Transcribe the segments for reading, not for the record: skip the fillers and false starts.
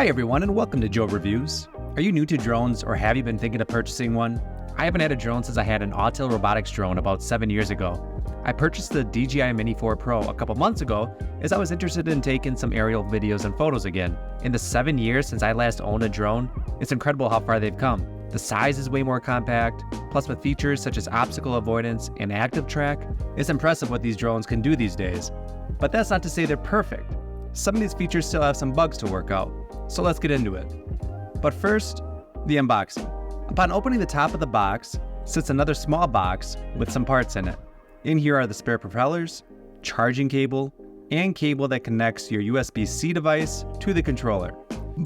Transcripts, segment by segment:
Hi everyone and welcome to Joe Reviews. Are you new to drones or have you been thinking of purchasing one? I haven't had a drone since I had an Autel robotics drone about 7 years ago. I purchased the DJI Mini 4 Pro a couple months ago as I was interested in taking some aerial videos and photos again. In the 7 years since I last owned a drone, it's incredible how far they've come. The size is way more compact, plus with features such as obstacle avoidance and active track, it's impressive what these drones can do these days. But that's not to say they're perfect. Some of these features still have some bugs to work out, so let's get into it. But first, the unboxing. Upon opening the top of the box sits another small box with some parts in it. In here are the spare propellers, charging cable, and cable that connects your USB-C device to the controller.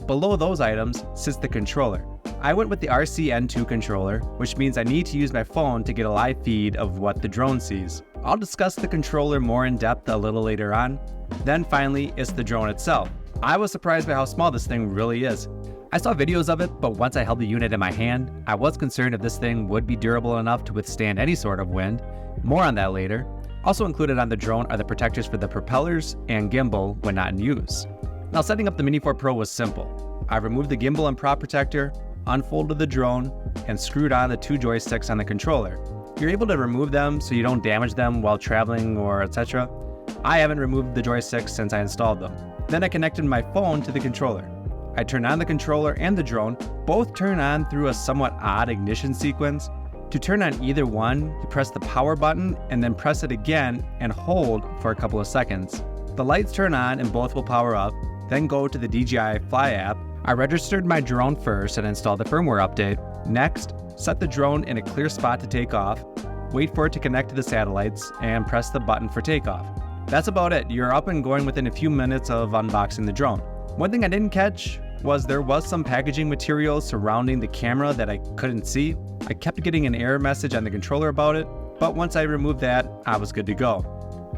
Below those items sits the controller. I went with the RC-N2 controller, which means I need to use my phone to get a live feed of what the drone sees. I'll discuss the controller more in depth a little later on. Then finally, it's the drone itself. I was surprised by how small this thing really is. I saw videos of it, but once I held the unit in my hand, I was concerned if this thing would be durable enough to withstand any sort of wind. More on that later. Also included on the drone are the protectors for the propellers and gimbal when not in use. Now, setting up the Mini 4 Pro was simple. I removed the gimbal and prop protector, unfolded the drone, and screwed on the two joysticks on the controller. You're able to remove them so you don't damage them while traveling or etc. I haven't removed the joysticks since I installed them. Then I connected my phone to the controller. I turned on the controller and the drone. Both turn on through a somewhat odd ignition sequence. To turn on either one, you press the power button and then press it again and hold for a couple of seconds. The lights turn on and both will power up, then go to the DJI Fly app. I registered my drone first and installed the firmware update. Next, set the drone in a clear spot to take off, wait for it to connect to the satellites, and press the button for takeoff. That's about it. You're up and going within a few minutes of unboxing the drone. One thing I didn't catch was there was some packaging material surrounding the camera that I couldn't see. I kept getting an error message on the controller about it, but once I removed that, I was good to go.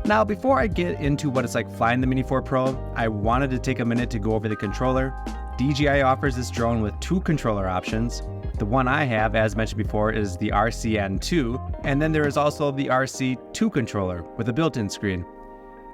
Now, before I get into what it's like flying the Mini 4 Pro, I wanted to take a minute to go over the controller. DJI offers this drone with two controller options. The one I have, as mentioned before, is the RC-N2, and then there is also the RC-2 controller with a built-in screen.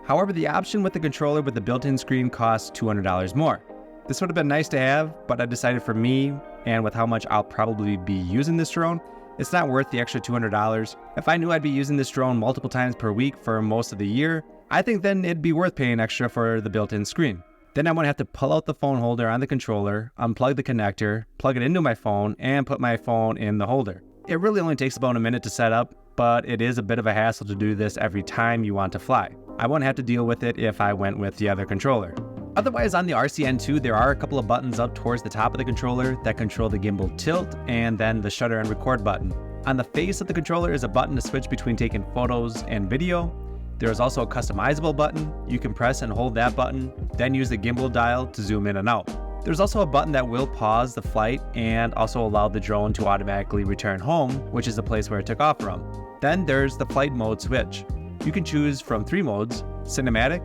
However, the option with the controller with the built-in screen costs $200 more. This would have been nice to have, but I decided for me, and with how much I'll probably be using this drone, it's not worth the extra $200. If I knew I'd be using this drone multiple times per week for most of the year, I think then it'd be worth paying extra for the built-in screen. Then I won't have to pull out the phone holder on the controller, unplug the connector, plug it into my phone, and put my phone in the holder. It really only takes about a minute to set up, but it is a bit of a hassle to do this every time you want to fly. I won't have to deal with it if I went with the other controller. Otherwise, on the RC-N2, there are a couple of buttons up towards the top of the controller that control the gimbal tilt and then the shutter and record button. On the face of the controller is a button to switch between taking photos and video. There is also a customizable button. You can press and hold that button, then use the gimbal dial to zoom in and out. There's also a button that will pause the flight and also allow the drone to automatically return home, which is the place where it took off from. Then there's the flight mode switch. You can choose from 3 modes: cinematic,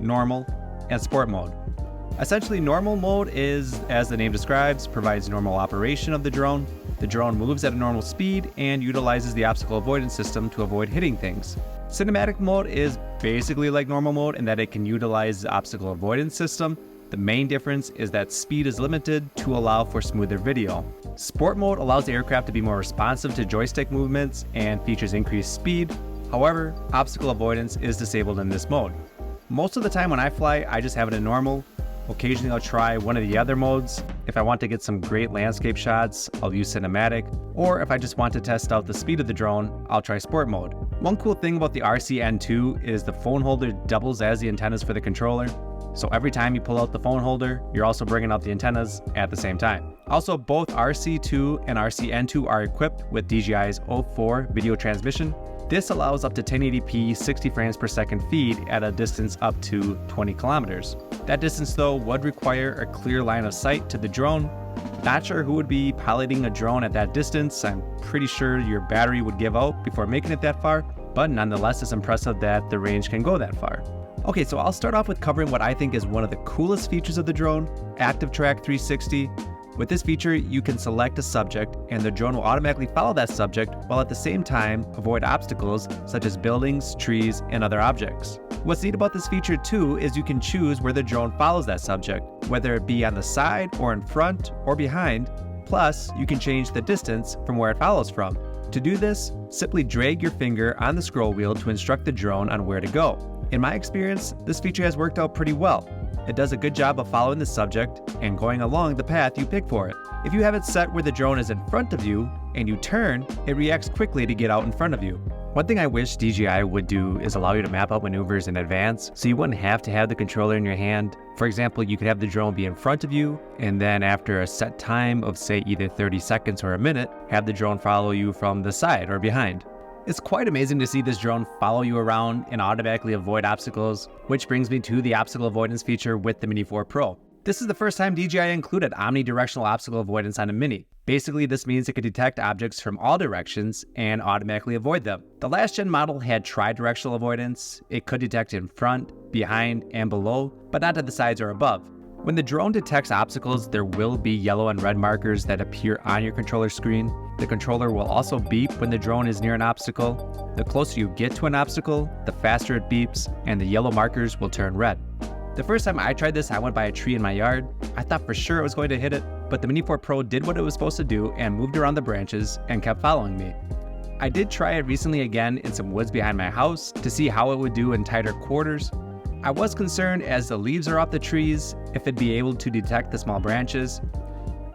normal, and sport mode. Essentially, normal mode is, as the name describes, provides normal operation of the drone. The drone moves at a normal speed and utilizes the obstacle avoidance system to avoid hitting things. Cinematic mode is basically like normal mode in that it can utilize the obstacle avoidance system. The main difference is that speed is limited to allow for smoother video. Sport mode allows the aircraft to be more responsive to joystick movements and features increased speed. However, obstacle avoidance is disabled in this mode. Most of the time when I fly, I just have it in normal. Occasionally I'll try one of the other modes. If I want to get some great landscape shots, I'll use cinematic. Or if I just want to test out the speed of the drone, I'll try sport mode. One cool thing about the RC-N2 is the phone holder doubles as the antennas for the controller. So every time you pull out the phone holder, you're also bringing out the antennas at the same time. Also, both RC-2 and RC-N2 are equipped with DJI's 04 video transmission. This allows up to 1080p 60 frames per second feed at a distance up to 20 kilometers. That distance though would require a clear line of sight to the drone. Not sure who would be piloting a drone at that distance. I'm pretty sure your battery would give out before making it that far, but nonetheless it's impressive that the range can go that far. Okay, so I'll start off with covering what I think is one of the coolest features of the drone, Active Track 360. With this feature, you can select a subject and the drone will automatically follow that subject while at the same time avoid obstacles such as buildings, trees, and other objects. What's neat about this feature too is you can choose where the drone follows that subject, whether it be on the side or in front or behind. Plus, you can change the distance from where it follows from. To do this, simply drag your finger on the scroll wheel to instruct the drone on where to go. In my experience, this feature has worked out pretty well. It does a good job of following the subject and going along the path you pick for it. If you have it set where the drone is in front of you and you turn, it reacts quickly to get out in front of you. One thing I wish DJI would do is allow you to map out maneuvers in advance so you wouldn't have to have the controller in your hand. For example, you could have the drone be in front of you, and then after a set time of say either 30 seconds or a minute, have the drone follow you from the side or behind. It's quite amazing to see this drone follow you around and automatically avoid obstacles, which brings me to the obstacle avoidance feature with the Mini 4 Pro. This is the first time DJI included omnidirectional obstacle avoidance on a Mini. Basically, this means it could detect objects from all directions and automatically avoid them. The last gen model had tri-directional avoidance. It could detect in front, behind, and below, but not to the sides or above. When the drone detects obstacles, there will be yellow and red markers that appear on your controller screen. The controller will also beep when the drone is near an obstacle. The closer you get to an obstacle, the faster it beeps, and the yellow markers will turn red. The first time I tried this, I went by a tree in my yard. I thought for sure I was going to hit it, but the Mini 4 Pro did what it was supposed to do and moved around the branches and kept following me. I did try it recently again in some woods behind my house to see how it would do in tighter quarters. I was concerned as the leaves are off the trees if it'd be able to detect the small branches.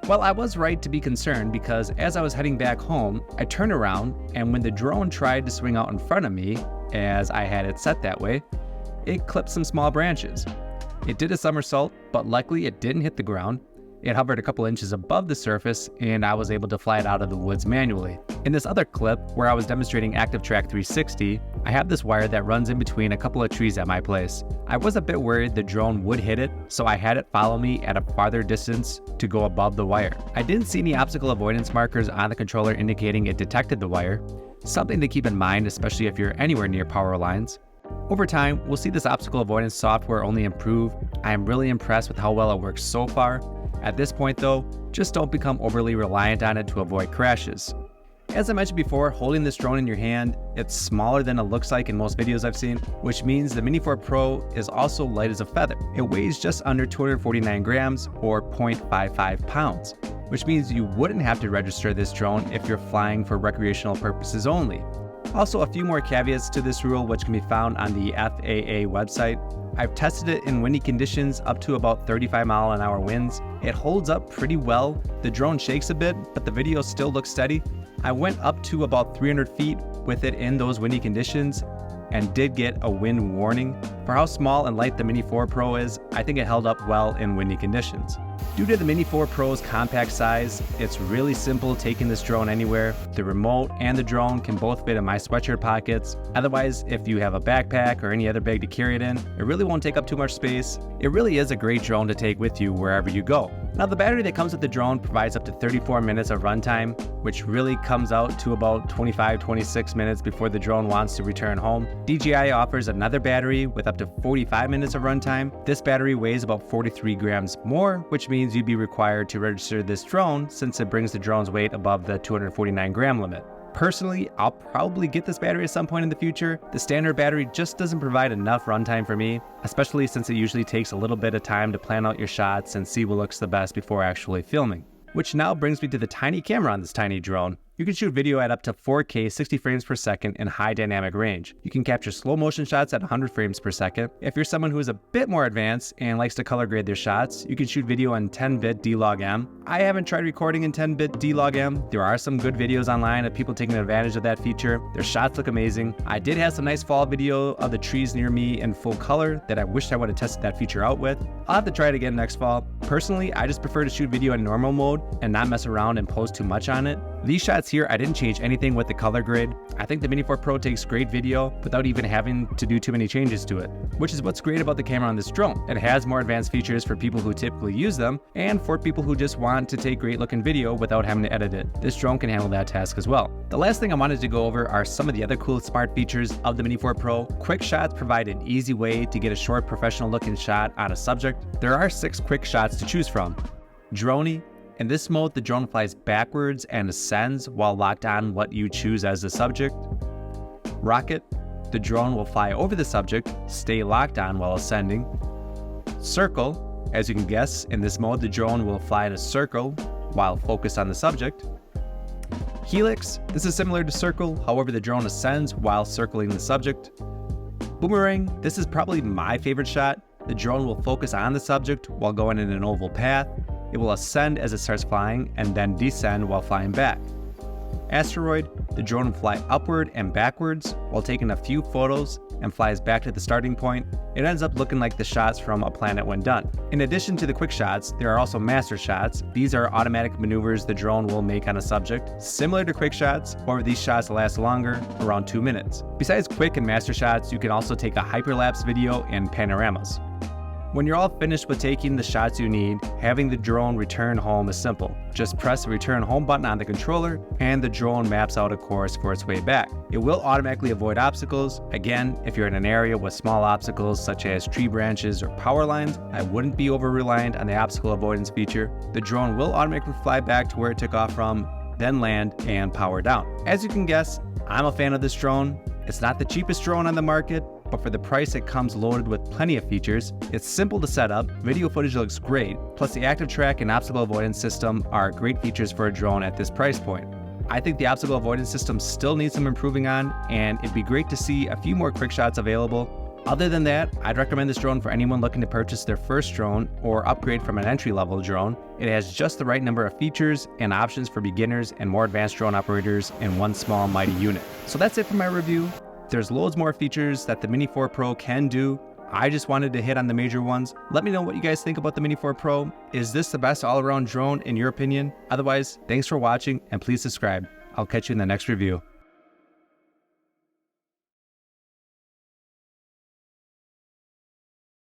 Well, I was right to be concerned because as I was heading back home, I turned around and when the drone tried to swing out in front of me, as I had it set that way, it clipped some small branches. It did a somersault, but luckily it didn't hit the ground. It hovered a couple inches above the surface and I was able to fly it out of the woods manually. In this other clip, where I was demonstrating Active Track 360, I have this wire that runs in between a couple of trees at my place. I was a bit worried the drone would hit it, so I had it follow me at a farther distance to go above the wire. I didn't see any obstacle avoidance markers on the controller indicating it detected the wire, something to keep in mind especially if you're anywhere near power lines. Over time, we'll see this obstacle avoidance software only improve. I am really impressed with how well it works so far. At this point though, just don't become overly reliant on it to avoid crashes. As I mentioned before, holding this drone in your hand, it's smaller than it looks like in most videos I've seen, which means the Mini 4 Pro is also light as a feather. It weighs just under 249 grams or 0.55 pounds, which means you wouldn't have to register this drone if you're flying for recreational purposes only. Also, a few more caveats to this rule which can be found on the FAA website. I've tested it in windy conditions up to about 35-mile-an-hour winds. It holds up pretty well. The drone shakes a bit, but the video still looks steady. I went up to about 300 feet with it in those windy conditions and did get a wind warning. For how small and light the Mini 4 Pro is, I think it held up well in windy conditions. Due to the Mini 4 Pro's compact size, it's really simple taking this drone anywhere. The remote and the drone can both fit in my sweatshirt pockets. Otherwise, if you have a backpack or any other bag to carry it in, it really won't take up too much space. It really is a great drone to take with you wherever you go. Now, the battery that comes with the drone provides up to 34 minutes of runtime, which really comes out to about 25-26 minutes before the drone wants to return home. DJI offers another battery with up to 45 minutes of runtime. This battery weighs about 43 grams more, which means you'd be required to register this drone since it brings the drone's weight above the 249 gram limit. Personally, I'll probably get this battery at some point in the future. The standard battery just doesn't provide enough runtime for me, especially since it usually takes a little bit of time to plan out your shots and see what looks the best before actually filming. Which now brings me to the tiny camera on this tiny drone. You can shoot video at up to 4K 60 frames per second in high dynamic range. You can capture slow motion shots at 100 frames per second. If you're someone who is a bit more advanced and likes to color grade their shots, you can shoot video in 10-bit D-Log-M. I haven't tried recording in 10-bit D-Log-M. There are some good videos online of people taking advantage of that feature. Their shots look amazing. I did have some nice fall video of the trees near me in full color that I wished I would have tested that feature out with. I'll have to try it again next fall. Personally, I just prefer to shoot video in normal mode and not mess around and post too much on it. These shots here, I didn't change anything with the color grade. I think the Mini 4 Pro takes great video without even having to do too many changes to it, which is what's great about the camera on this drone. It has more advanced features for people who typically use them and for people who just want to take great looking video without having to edit it. This drone can handle that task as well. The last thing I wanted to go over are some of the other cool smart features of the Mini 4 Pro. QuickShots provide an easy way to get a short professional looking shot on a subject. There are 6 QuickShots to choose from. Droney. In this mode, the drone flies backwards and ascends while locked on what you choose as the subject. Rocket. the drone will fly over the subject, stay locked on while ascending. Circle, as you can guess, in this mode the drone will fly in a circle while focused on the subject. Helix, this is similar to circle, however the drone ascends while circling the subject. Boomerang, this is probably my favorite shot. The drone will focus on the subject while going in an oval path. It will ascend as it starts flying and then descend while flying back. Asteroid, the drone will fly upward and backwards while taking a few photos and flies back to the starting point. It ends up looking like the shots from a planet when done. In addition to the quick shots, there are also master shots. These are automatic maneuvers the drone will make on a subject, similar to quick shots, however these shots last longer, around 2 minutes. Besides quick and master shots, you can also take a hyperlapse video and panoramas. When you're all finished with taking the shots you need, having the drone return home is simple. Just press the return home button on the controller and the drone maps out a course for its way back. It will automatically avoid obstacles. Again, if you're in an area with small obstacles such as tree branches or power lines, I wouldn't be over-reliant on the obstacle avoidance feature. The drone will automatically fly back to where it took off from, then land and power down. As you can guess, I'm a fan of this drone. It's not the cheapest drone on the market, but for the price it comes loaded with plenty of features. It's simple to set up, video footage looks great, plus the active track and obstacle avoidance system are great features for a drone at this price point. I think the obstacle avoidance system still needs some improving on, and it'd be great to see a few more quick shots available. Other than that, I'd recommend this drone for anyone looking to purchase their first drone or upgrade from an entry-level drone. It has just the right number of features and options for beginners and more advanced drone operators in one small mighty unit. So that's it for my review. There's loads more features that the Mini 4 Pro can do. I just wanted to hit on the major ones. Let me know what you guys think about the Mini 4 Pro. Is this the best all-around drone in your opinion? Otherwise, thanks for watching and please subscribe. I'll catch you in the next review.